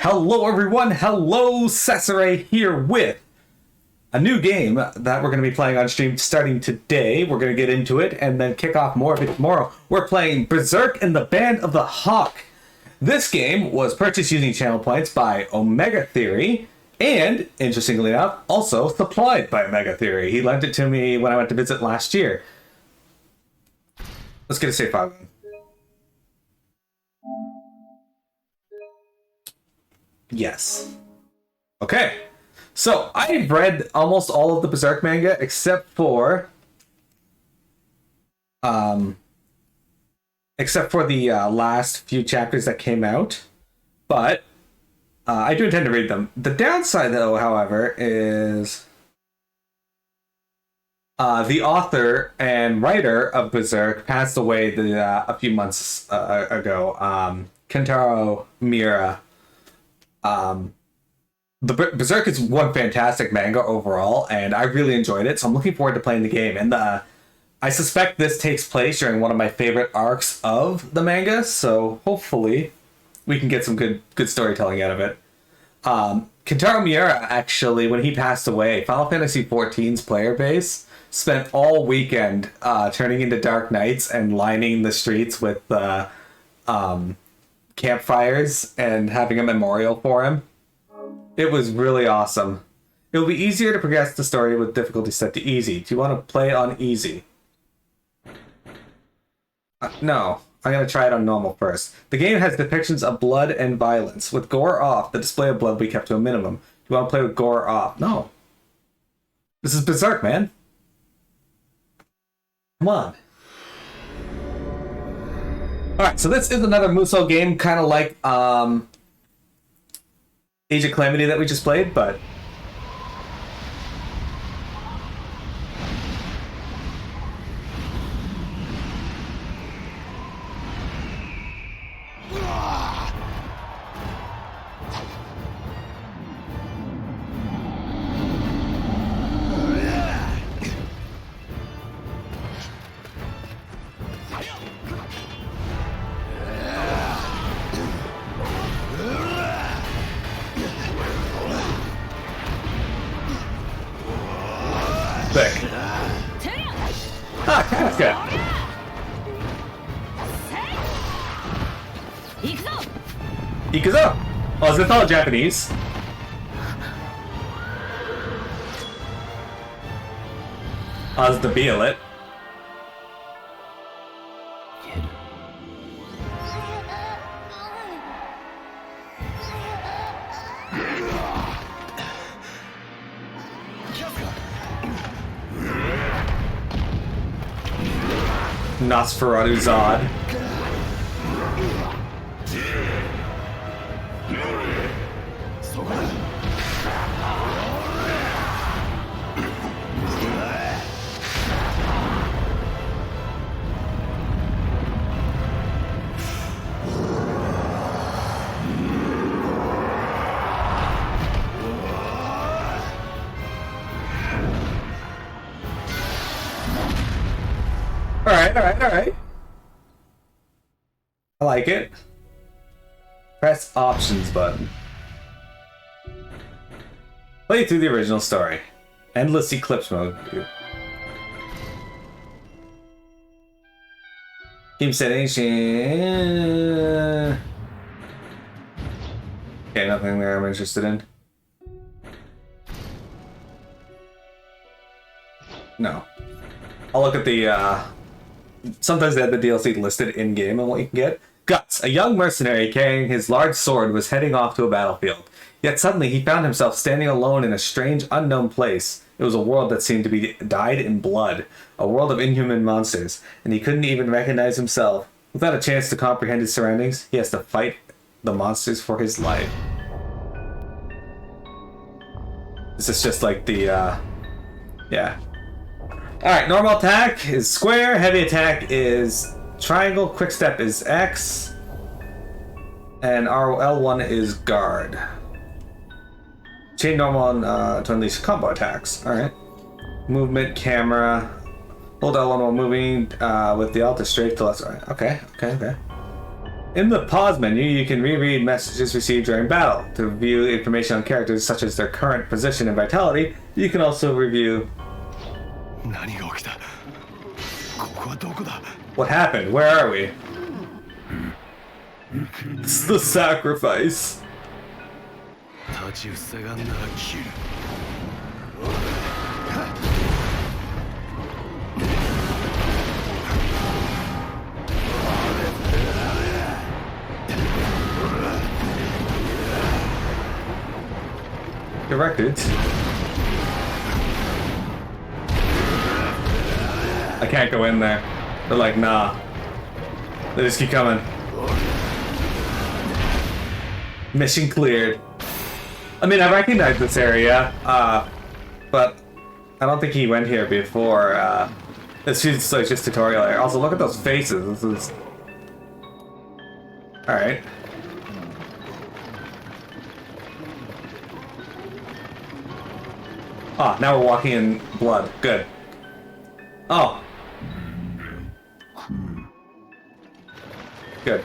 Hello everyone, hello Cesare here with a new game that we're going to be playing on stream starting today. We're going to get into it and then kick off more of it tomorrow. We're playing Berserk in the Band of the Hawk. This game was purchased using channel points by Omega Theory and, interestingly enough, also supplied by Omega Theory. He lent it to me when I went to visit last year. Let's get a save file going. Yes. Okay. So, I've read almost all of the Berserk manga except for the last few chapters that came out. But I do intend to read them. The downside, though, however, is the author and writer of Berserk passed away a few months ago. Kentaro Miura. The Berserk is one fantastic manga overall, and I really enjoyed it, so I'm looking forward to playing the game. And I suspect this takes place during one of my favorite arcs of the manga, so hopefully we can get some good storytelling out of it. Kentaro Miura, actually, when he passed away, Final Fantasy XIV's player base spent all weekend turning into Dark Knights and lining the streets with campfires and having a memorial for him. It was really awesome. It will be easier to progress the story with difficulty set to easy. Do you want to play it on easy? No, I'm going to try it on normal first. The game has depictions of blood and violence. With gore off, the display of blood will be kept to a minimum. Do you want to play with gore off? No. This is Berserk, man. Come on. Alright, so this is another Musou game, kind of like Age of Calamity that we just played, but thick. Ah, that's good. Ikuzo! Oh, is it all Japanese? Oz the Beelit. Nosferatu Zod. Alright. I like it. Press options button. Play through the original story. Endless eclipse mode. Game settings. Okay, nothing there I'm interested in. No. I'll look at the sometimes they have the DLC listed in-game and what you can get. Guts, a young mercenary carrying his large sword, was heading off to a battlefield. Yet suddenly he found himself standing alone in a strange, unknown place. It was a world that seemed to be dyed in blood, a world of inhuman monsters, and he couldn't even recognize himself. Without a chance to comprehend his surroundings, he has to fight the monsters for his life. This is just like the, yeah. Alright, normal attack is square, heavy attack is triangle, quick step is X, and L1 is guard. Chain normal on, to unleash combo attacks. Alright. Movement, camera. Hold L1 while moving with the alt to strafe to left. Right. Okay. In the pause menu, you can reread messages received during battle. To view information on characters such as their current position and vitality, you can also review... What happened? Where are we? This is the sacrifice. Directed. I can't go in there. They're like, nah. They just keep coming. Mission cleared. I mean, I recognize this area, but I don't think he went here before. This is like just tutorial area. Also, look at those faces. This is... Alright. Ah, now we're walking in blood. Good. Oh. Good.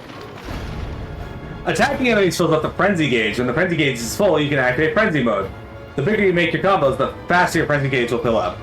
Attacking enemies fills up the frenzy gauge. When the frenzy gauge is full, you can activate frenzy mode. The bigger you make your combos, the faster your frenzy gauge will fill up.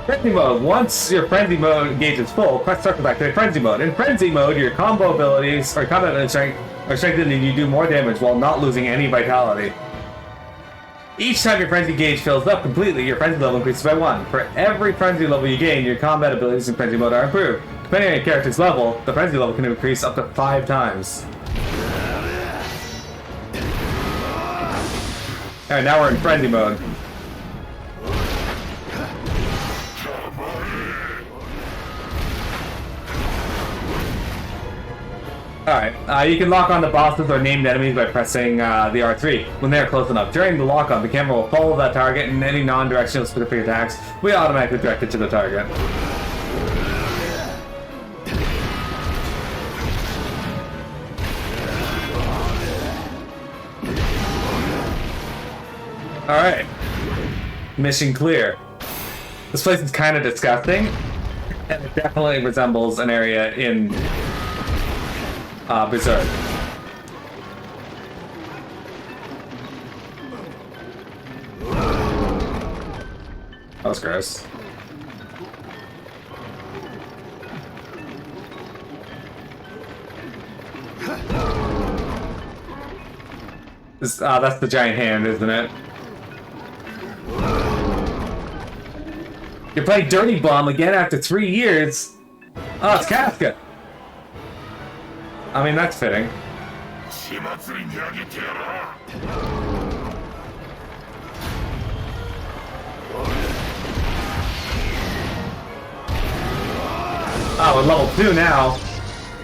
Frenzy mode. Once your frenzy mode gauge is full, press circle to activate frenzy mode. In frenzy mode, your combo abilities or combat strength are strengthened and you do more damage while not losing any vitality. Each time your frenzy gauge fills up completely, your frenzy level increases by 1. For every frenzy level you gain, your combat abilities in frenzy mode are improved. Depending on your character's level, the frenzy level can increase up to 5 times. Alright, now we're in frenzy mode. Alright, you can lock on the bosses or named enemies by pressing the R3 when they are close enough. During the lock-on, the camera will follow that target, and any non-directional specific attacks will be automatically directed to the target. Alright. Mission clear. This place is kind of disgusting, and it definitely resembles an area in Berserk. That was gross. That's the giant hand, isn't it? You're playing Dirty Bomb again after 3 years? Oh, it's Kafka! I mean, that's fitting. Oh, we're level 2 now.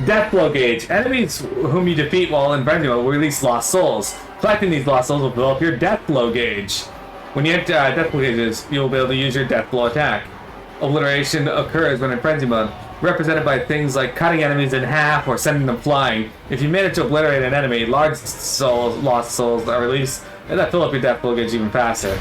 Death Blow Gauge. Enemies whom you defeat while in frenzy mode will release lost souls. Collecting these lost souls will develop your Death Blow Gauge. When you have Death Blow Gauges, you'll be able to use your Death Blow attack. Obliteration occurs when in frenzy mode, represented by things like cutting enemies in half or sending them flying. If you manage to obliterate an enemy, large souls, lost souls are released, and that fill up your Death Blow Gauge even faster.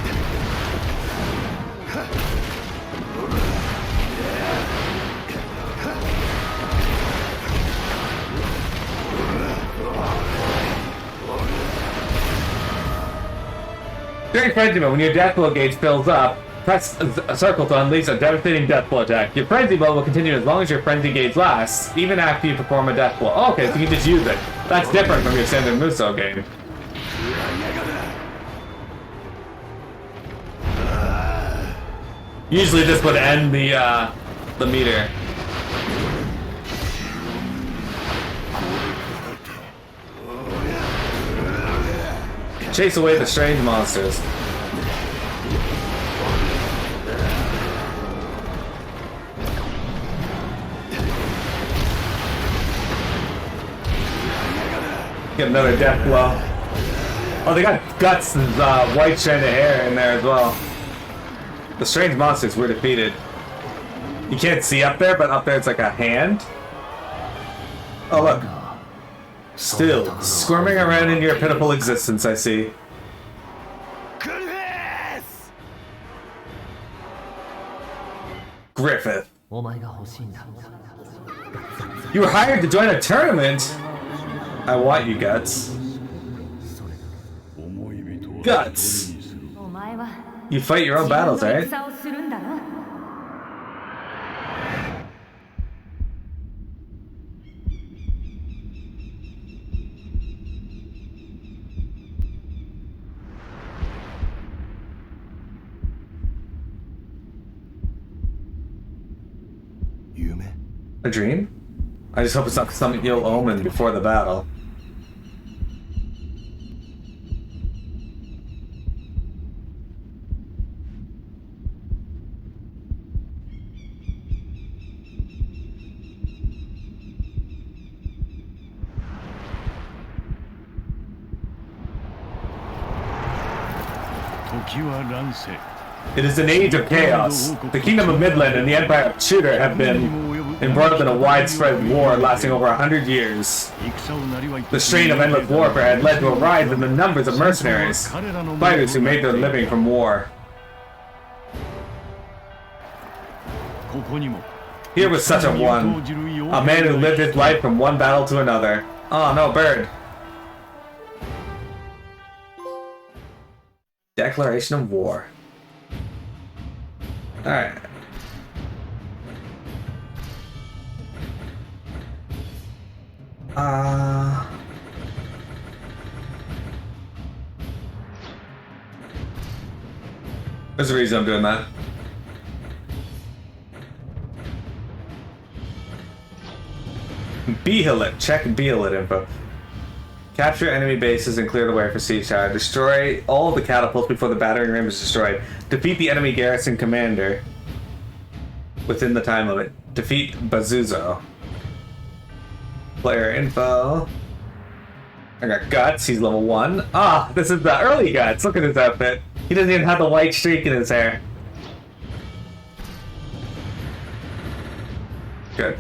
During frenzy mode, when your Death Blow Gauge fills up, press a circle to unleash a devastating death blow attack. Your frenzy blow will continue as long as your frenzy gauge lasts, even after you perform a death blow. Oh, okay, so you can just use it. That's different from your standard Muso game. Usually this would end the meter. Chase away the strange monsters. Get another death blow. Oh, they got Guts' white strand of hair in there as well. The strange monsters were defeated. You can't see up there, but up there it's like a hand. Oh, look. Still, squirming around in your pitiful existence, I see. Griffith. You were hired to join a tournament? I want you, Guts. Guts! You fight your own battles, right? A dream? I just hope it's not some ill omen before the battle. It is an age of chaos. The Kingdom of Midland and the Empire of Tudor have been embroiled in a widespread war lasting over 100 years. The strain of endless warfare had led to a rise in the numbers of mercenaries, fighters who made their living from war. Here was such a one, a man who lived his life from one battle to another. Oh no, bird. Declaration of war. Alright. There's a reason I'm doing that. Behelit. Check Behelit info. Capture enemy bases and clear the way for siege tower. Destroy all of the catapults before the battering ram is destroyed. Defeat the enemy garrison commander within the time limit. Defeat Bazuzo. Player info. I got Guts. He's level 1. Ah, this is the early Guts. Look at his outfit. He doesn't even have the white streak in his hair. Good.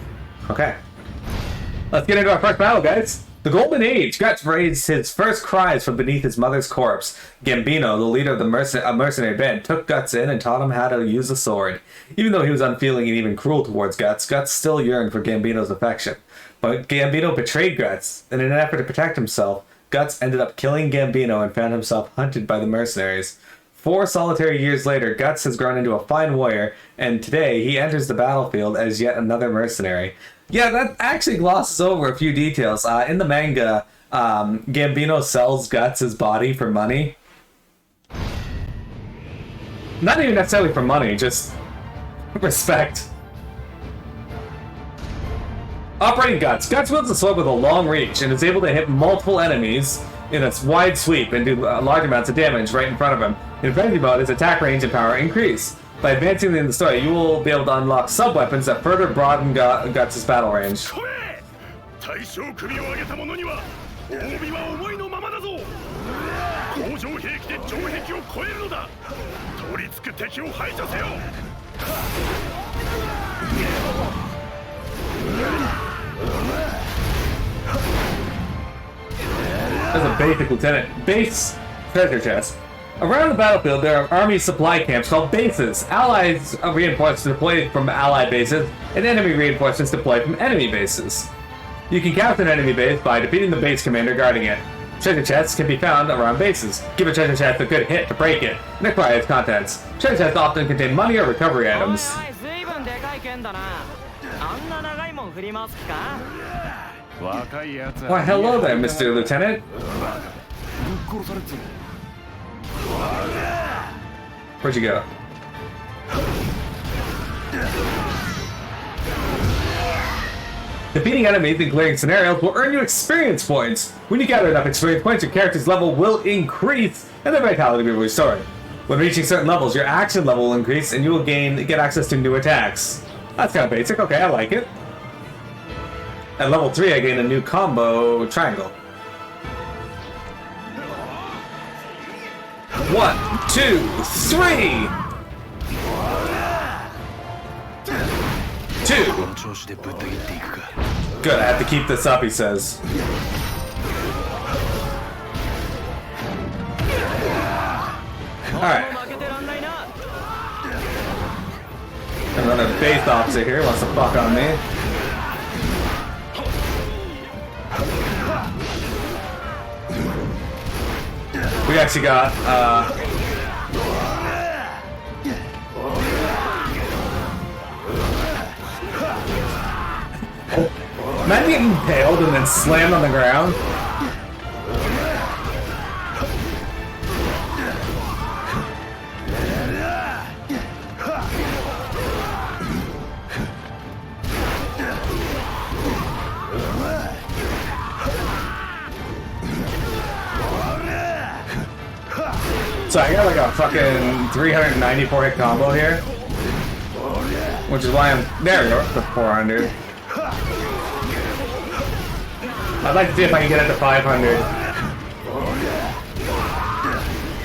Okay. Let's get into our first battle, guys. The Golden Age. Guts raised his first cries from beneath his mother's corpse. Gambino, the leader of the mercenary band, took Guts in and taught him how to use a sword. Even though he was unfeeling and even cruel towards Guts, Guts still yearned for Gambino's affection. But Gambino betrayed Guts, and in an effort to protect himself, Guts ended up killing Gambino and found himself hunted by the mercenaries. 4 solitary years later, Guts has grown into a fine warrior, and today he enters the battlefield as yet another mercenary. Yeah, that actually glosses over a few details. In the manga, Gambino sells Guts' body for money. Not even necessarily for money, just respect. Operating Guts. Guts wields a sword with a long reach and is able to hit multiple enemies in a wide sweep and do large amounts of damage right in front of him. In frenzy mode, his attack range and power increase. By advancing in the story, you will be able to unlock sub-weapons that further broaden Guts' battle range. That's a basic lieutenant. Base treasure chest. Around the battlefield, there are army supply camps called bases. Allies reinforcements deployed from allied bases, and enemy reinforcements deployed from enemy bases. You can capture an enemy base by defeating the base commander guarding it. Treasure chests can be found around bases. Give a treasure chest a good hit to break it, and acquire its contents. Treasure chests often contain money or recovery items. Why, hello there, Mr. Lieutenant. Where'd you go? Defeating enemies and clearing scenarios will earn you experience points. When you gather enough experience points, your character's level will increase and their vitality will be restored. When reaching certain levels, your action level will increase and you will get access to new attacks. That's kind of basic. Okay, I like it. At level 3, I gain a new combo triangle. 1, 2, 3. 2. Good, I have to keep this up, he says. Alright. Another base officer here wants to fuck on me. We actually got, imagine getting impaled and then slammed on the ground. So I got like a fucking 394 hit combo here. Which is why I'm... There we go, the 400. I'd like to see if I can get it to 500.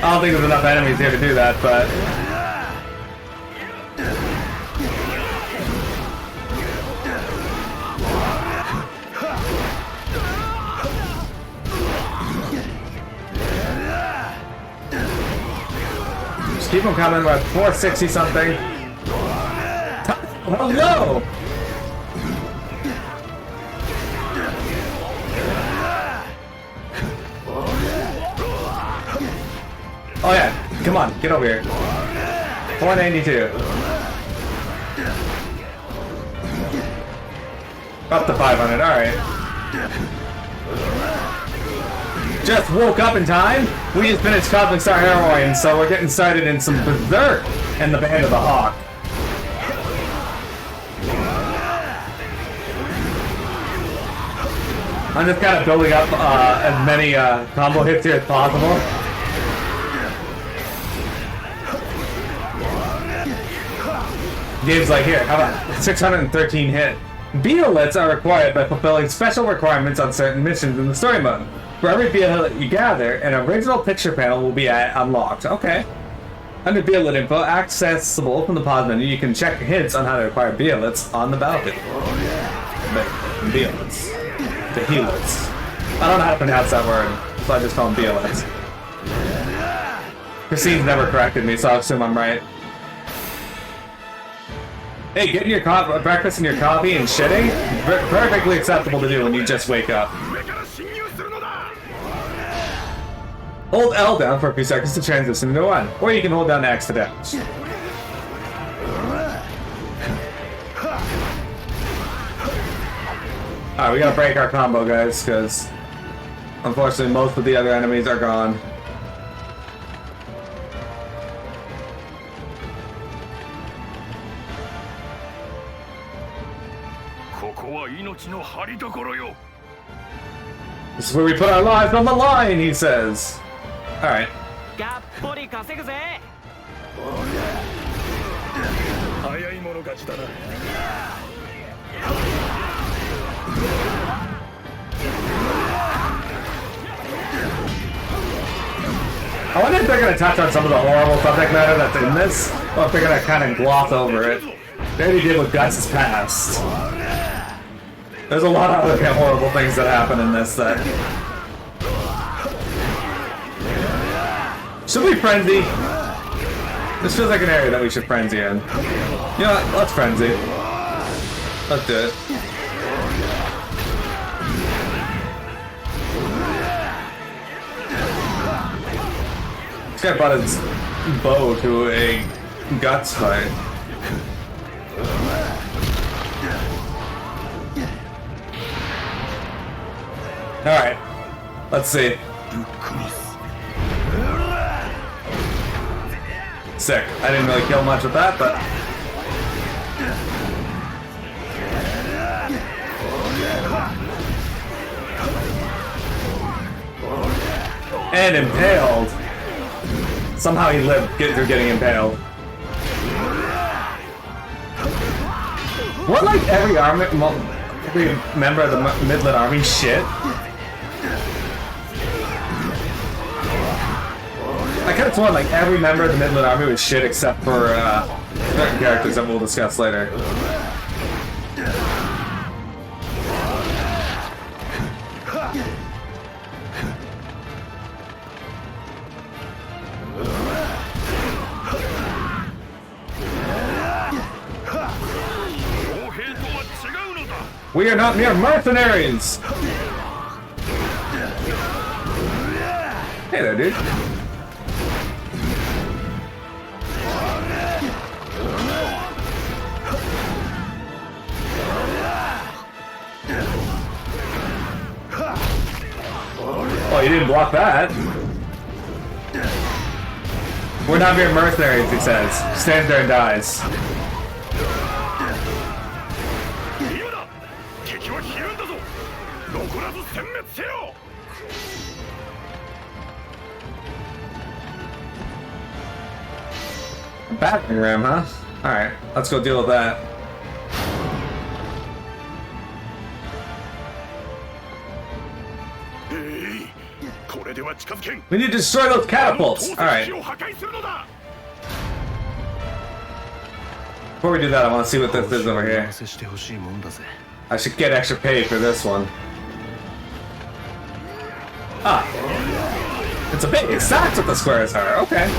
I don't think there's enough enemies here to do that, but... Just keep them coming, we're at 460 something. Oh no! Oh yeah, come on, get over here. 492. Up to 500, alright. Just woke up in time. We just finished Cosmic Star Heroine, so we're getting started in some Berserk and the Band of the Hawk. I'm just kind of building up as many combo hits here as possible. Game's like, here, how about 613 hit? Beolets are required by fulfilling special requirements on certain missions in the story mode. For every Beolet you gather, an original picture panel will be unlocked. Okay. Under Beolet info, accessible from the pause menu, you can check hints on how to acquire Beolets on the battlefield. Beolets. The Helets. I don't know how to pronounce that word, so I just call them Beolets. Christine's never corrected me, so I assume I'm right. Hey, getting your breakfast and your coffee and shitting? Perfectly acceptable to do when you just wake up. Hold L down for a few seconds to transition into one, or you can hold down X to dash. Alright, we gotta break our combo, guys, because unfortunately most of the other enemies are gone. This is where we put our lives on the line, he says. Alright. I wonder if they're going to touch on some of the horrible subject matter that's in this, or if they're going to kind of gloss over it. They already did with Guts' past. There's a lot of other horrible things that happen in this that... Should we frenzy? This feels like an area that we should frenzy in. You know what? Let's frenzy. Let's do it. This guy brought his bow to a Guts fight. Alright, let's see. Sick. I didn't really kill much with that, but... And impaled. Somehow he lived through getting impaled. What, like, every member of the Midland Army shit? I could have sworn like every member of the Midland Army was shit except for certain characters that we'll discuss later. We are not mere mercenaries! Hey there, dude. Oh, you didn't block that. We're not mere mercenaries, he says. Stands there and dies. Battering ram, huh? Alright, let's go deal with that. We need to destroy those catapults! Alright. Before we do that, I want to see what this is over here. I should get extra pay for this one. Ah. It's a base. That's what the squares are. Okay.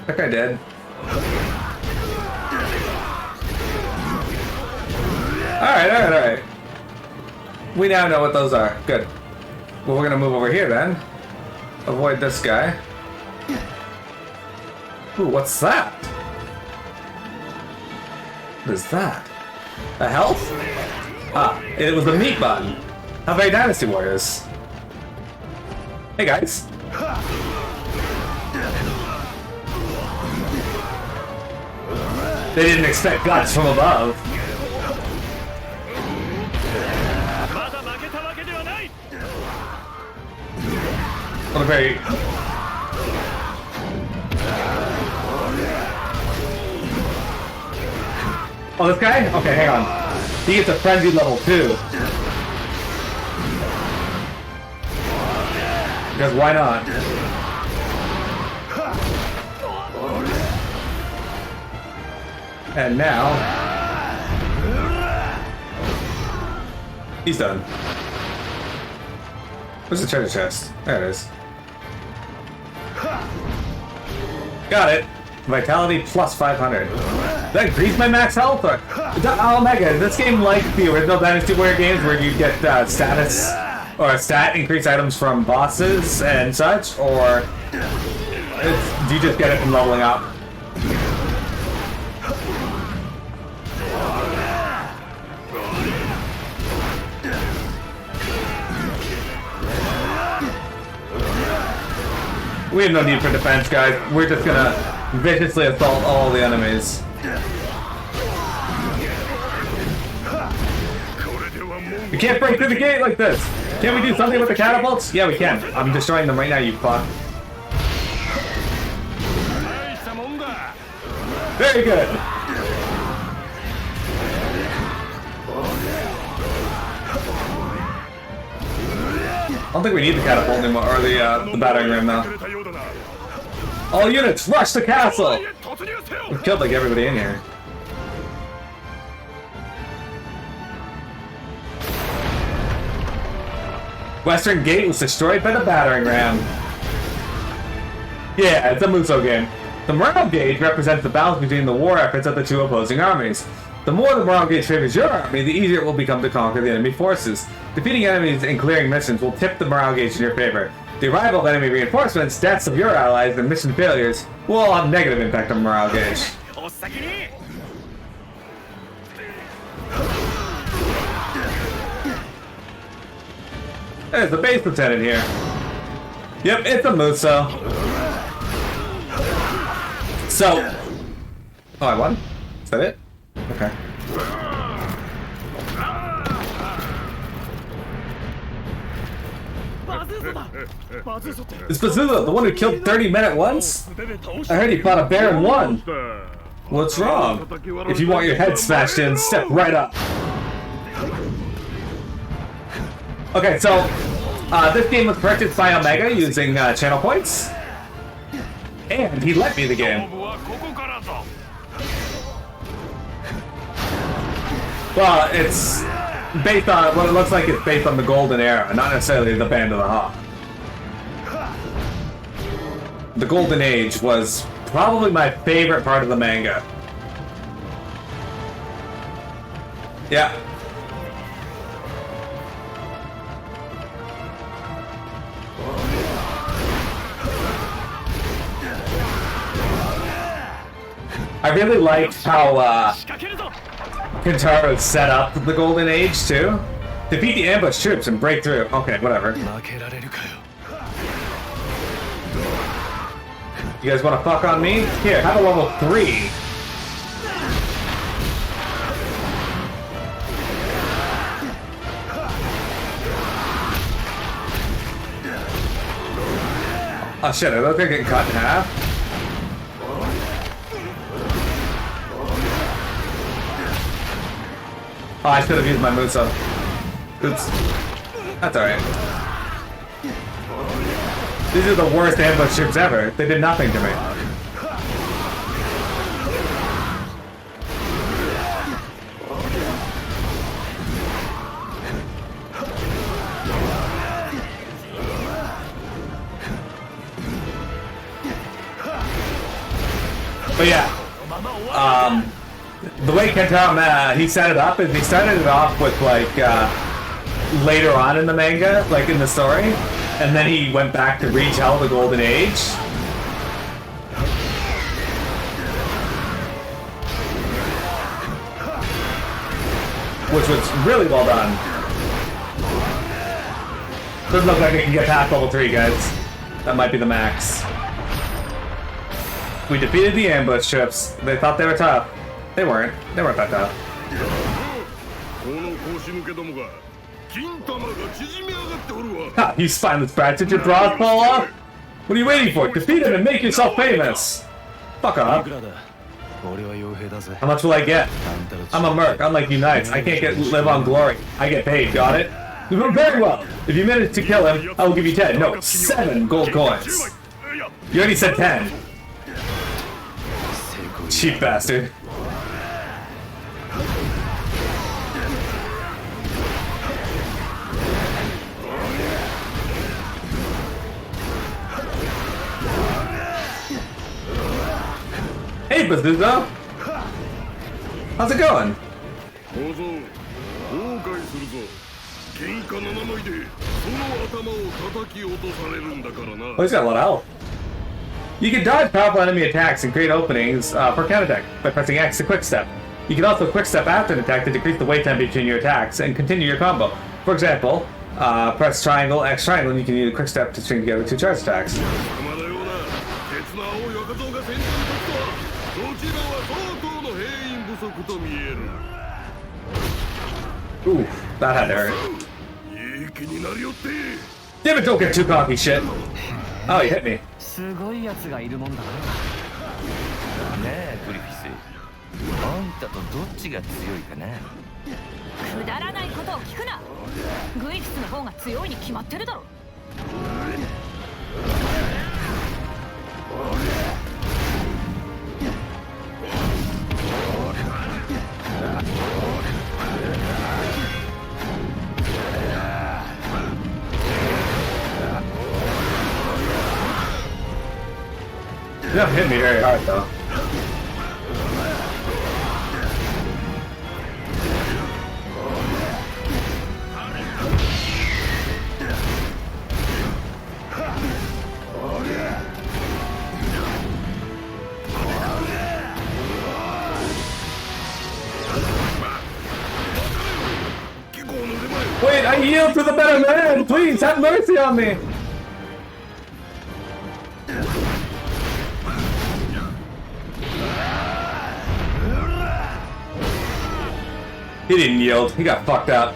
That guy dead. Alright. We now know what those are. Good. Well, we're gonna move over here then. Avoid this guy. Ooh, what's that? What is that? A health? Ah, it was the meat button. How very Dynasty Warriors. Hey guys. They didn't expect guts from above. What a very... Oh, this guy? Okay, hang on. He gets a frenzy level 2. Because why not? And now... he's done. Where's the treasure chest? There it is. Got it. Vitality plus 500. Did that increase my max health? Or... oh my god, is this game like the original Dynasty Warrior games where you get status or stat increase items from bosses and such? Or do you just get it from leveling up? We have no need for defense, guys. We're just gonna viciously assault all the enemies. We can't break through the gate like this! Can't we do something with the catapults? Yeah, we can. I'm destroying them right now, you fuck. Very good! I don't think we need the catapult anymore, or the battering ram now. All units, rush the castle! We've killed like everybody in here. Western Gate was destroyed by the battering ram. Yeah, it's a Muso game. The morale gauge represents the balance between the war efforts of the two opposing armies. The more the morale gauge favors your army, the easier it will become to conquer the enemy forces. Defeating enemies and clearing missions will tip the morale gauge in your favor. The arrival of enemy reinforcements, deaths of your allies, and mission failures will all have negative impact on the morale gauge. There's the base lieutenant here. Yep, it's a Muso. So... oh, I won? Is that it? Okay. It's Bazooka, the one who killed 30 men at once? I heard he fought a bear and won. What's wrong? If you want your head smashed in, step right up. Okay, so this game was purchased by Omega using channel points, and he lent me the game. Well, it's based on what it looks like. It's based on the Golden Era, not necessarily the Band of the Hawk. The Golden Age was probably my favorite part of the manga. Yeah. I really liked how Kentaro set up the Golden Age too. Defeat the ambush troops and break through. Okay, whatever. You guys want to fuck on me? Here, have a level 3. Oh shit, I look like getting cut in half. Oh, I should have used my moveset. Oops. That's alright. These are the worst ambush troops ever. They did nothing to me. But yeah, the way Kentaro, he set it up is he started it off with like later on in the manga, like in the story, and then he went back to retell the Golden Age. Which was really well done. Doesn't look like I can get past level 3, guys. That might be the max. We defeated the ambush troops. They thought they were tough. They weren't. They weren't that tough. Ha! You spineless brats, did your bras fall off? What are you waiting for? Defeat him and make yourself famous! Fuck off. How much will I get? I'm a merc, unlike you knights. I can't live on glory. I get paid, got it? You do very well. If you manage to kill him, I will give you 10. No, 7 gold coins. You already said 10. Cheap bastard. Hey, Bazooka! How's it going? Oh, he's got a lot of health. You can dodge powerful enemy attacks and create openings for counterattack by pressing X to quick step. You can also quick step after an attack to decrease the wait time between your attacks and continue your combo. For example, press triangle, X triangle, and you can use a quick step to string together 2 charge attacks. Ooh, that had to hurt. Damn it, don't get too cocky, shit. Oh, you hit me. You haven't hit me very hard, though. Wait, I yield to the better man! Please, have mercy on me! He didn't yield. He got fucked up.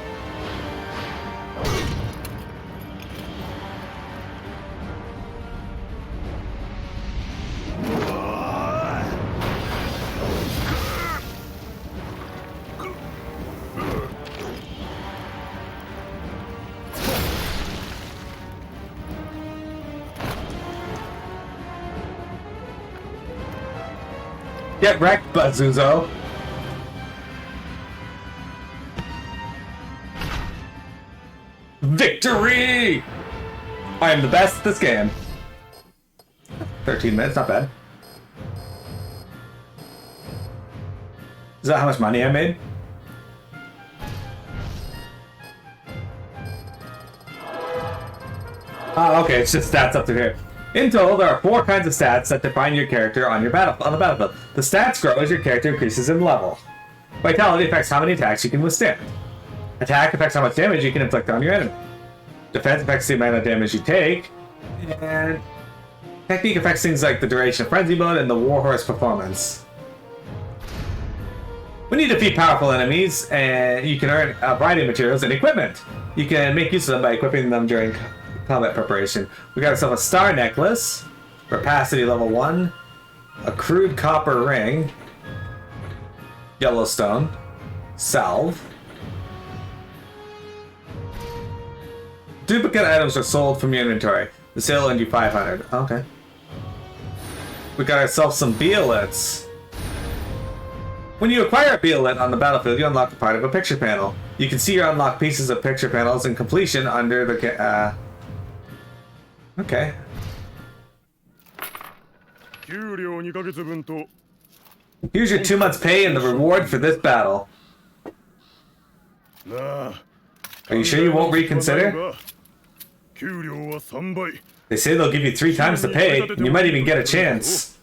Get wrecked, Bazuzo. Victory! I am the best at this game. 13 minutes, not bad. Is that how much money I made? Okay, it's just stats up to here. In total, there are 4 kinds of stats that define your character on the battlefield. The stats grow as your character increases in level. Vitality affects how many attacks you can withstand. Attack affects how much damage you can inflict on your enemy. Defense affects the amount of damage you take. And technique affects things like the duration of frenzy mode and the warhorse performance. When you defeat powerful enemies, you can earn a variety of materials and equipment. You can make use of them by equipping them during combat preparation. We got ourselves a star necklace, rapacity level 1, a crude copper ring, Yellowstone, salve. Duplicate items are sold from your inventory. The sale will end you 500. Okay. We got ourselves some beolets. When you acquire a beolet on the battlefield, you unlock a part of a picture panel. You can see your unlocked pieces of picture panels in completion under the okay. Here's your 2 months' pay and the reward for this battle. Are you sure you won't reconsider? They say they'll give you 3 times the pay, and you might even get a chance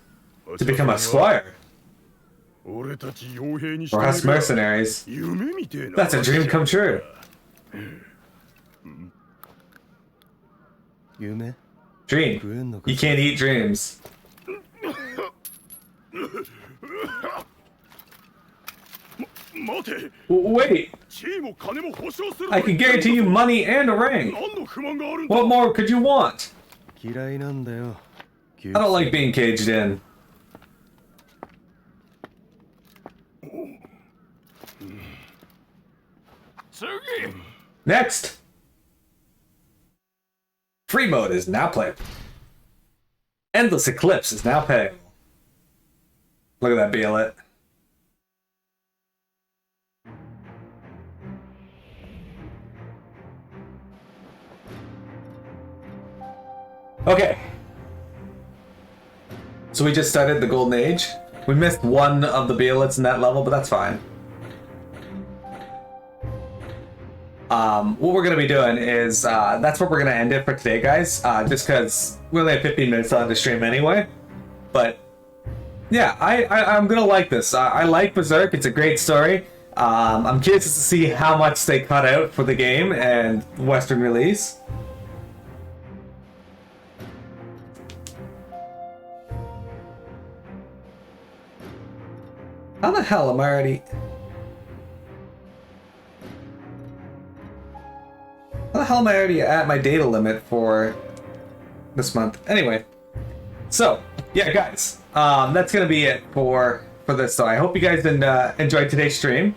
to become a squire. For us mercenaries, that's a dream come true. Dream. You can't eat dreams. Wait! I can guarantee you money and a ring! What more could you want? I don't like being caged in. Next! Free mode is now playable. Endless Eclipse is now playable. Look at that beolet. Okay. So we just started the Golden Age. We missed one of the beolets in that level, but that's fine. What we're going to be doing is, that's what we're going to end it for today, guys. Just because we only have 15 minutes left to stream anyway. But, yeah, I'm going to like this. I like Berserk. It's a great story. I'm curious to see how much they cut out for the game and Western release. How the hell am I already... How the hell am I already at my data limit for this month? Anyway, so yeah, guys, that's gonna be it for this. So I hope you guys enjoyed today's stream.